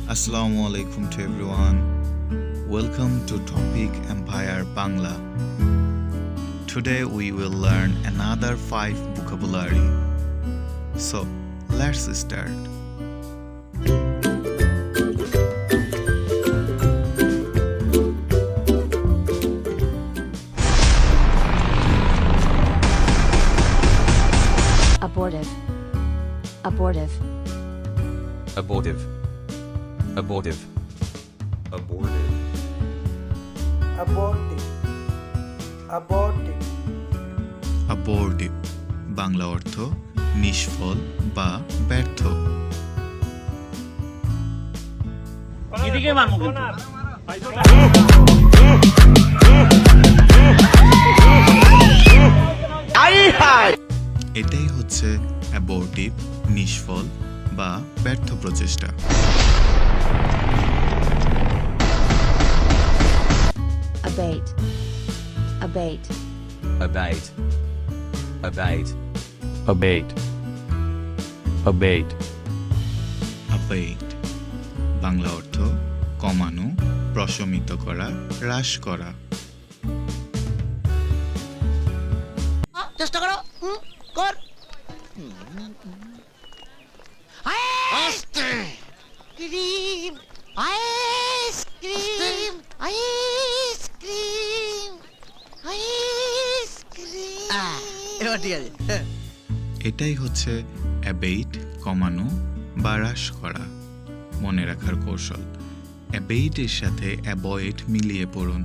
Assalamu alaikum to everyone. Welcome to Topic Empire Bangla. Today we will learn another 5 vocabulary. So, let's start. Abortive. Abortive. Abortive. Abortive. Abortive. Abortive. Abortive. Abortive Bangla অর্থ নিষ্ফল বা ব্যর্থ। এদিকে মারমু কিন্তু এটাই হচ্ছে অ্যাবর্টিভ, নিষ্ফল বা ব্যর্থ প্রচেষ্টা। Abate. Abate. Abate. Abate. Abate. Abate. Abate Bangla অর্থ কমানো, প্রশমিত করা, হ্রাস করা। চেষ্টা করো কর আইসক্রিম আইসক্রিম আইসক্রিম আইসক্রিম এবার ঠিক আছে। এটাই হচ্ছে অ্যাবেট, কমানো বা হ্রাস করা। মনে রাখার কৌশল, অ্যাবেটের সাথে অ্যাভয়েড মিলিয়ে পড়ুন,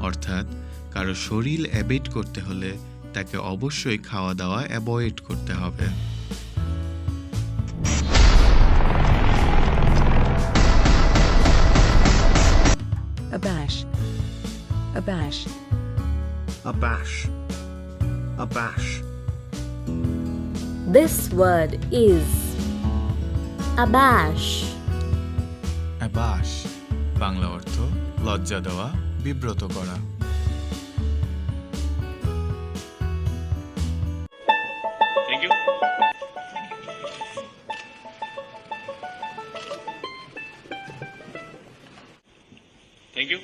অর্থাৎ কারো শরীর অ্যাবেট করতে হলে তাকে অবশ্যই খাওয়া দাওয়া অ্যাভয়েড করতে হবে। Abash. Abash. Abash. Abash. This word is abash. অ্যাবাশ Bangla অর্থ লজ্জা দেওয়া, বিব্রত করা। থ্যাংক ইউ থ্যাংক ইউ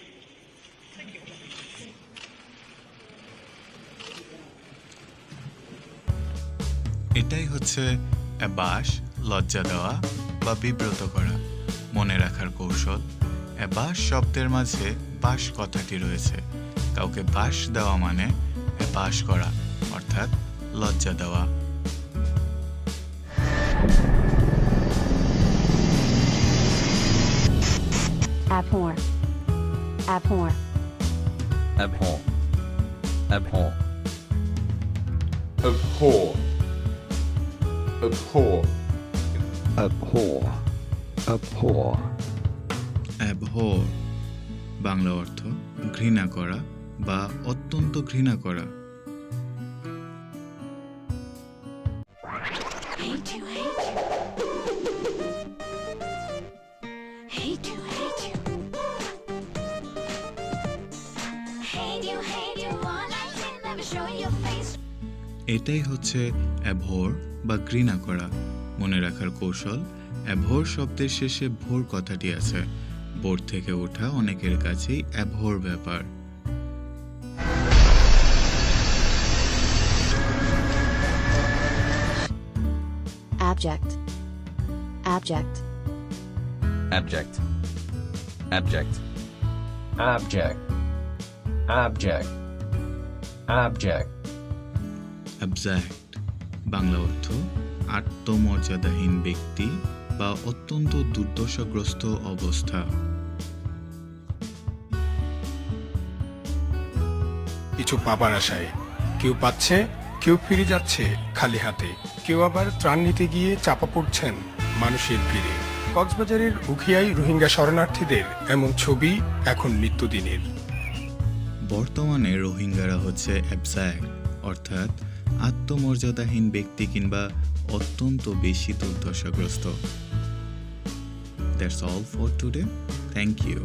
এটাই হচ্ছে অ্যাবাশ, লজ্জা দেওয়া বা বিব্রত করা। মনে রাখার কৌশল, অ্যাবাশ শব্দের মাঝে বাস কথাটি রয়েছে। কাউকে বাস দেওয়া মানে অ্যাবাশ করা, অর্থাৎ লজ্জা দেওয়া। Abhor. Abhor. Abhor. Abhor. Abhor. Abhor. Abhor. Abhor. অ্যাবহর Bangla অর্থ ঘৃণা করা বা অত্যন্ত ঘৃণা করা। Hate you, hate you. Hate you, hate you. Hate you, hate you. All I can never show your face. এটাই হচ্ছে অ্যাবহর বা ঘৃণা করা। মনে রাখার কৌশল, অ্যাবহর শব্দের শেষে ভোর কথাটি আছে। ভোর থেকে ওঠা অনেকের কাছেই অ্যাবহর ব্যাপার। Abject. Abject. Abject. Abject. Abject. Abject. Abject. Object Bangla অর্থ আত্মমর্যাদাহীন ব্যক্তি বা অত্যন্ত দুর্দশাগ্রস্ত অবস্থা। কিছু পাবার আশায় কেউ পাচ্ছে, কেউ ফিরে যাচ্ছে খালি হাতে, কেউ আবার ত্রাণ নিতে গিয়ে চাপা পড়ছেন মানুষের ভিড়ে। কক্সবাজারের উখিয়ায় রোহিঙ্গা শরণার্থীদের এমন ছবি এখন নিত্যদিনের। বর্তমানে রোহিঙ্গারা হচ্ছে অ্যাবজেক্ট, অর্থাৎ আত্মমর্যাদাহীন ব্যক্তি কিংবা অত্যন্ত বেশি দুর্দশাগ্রস্ত। That's all for today. Thank you.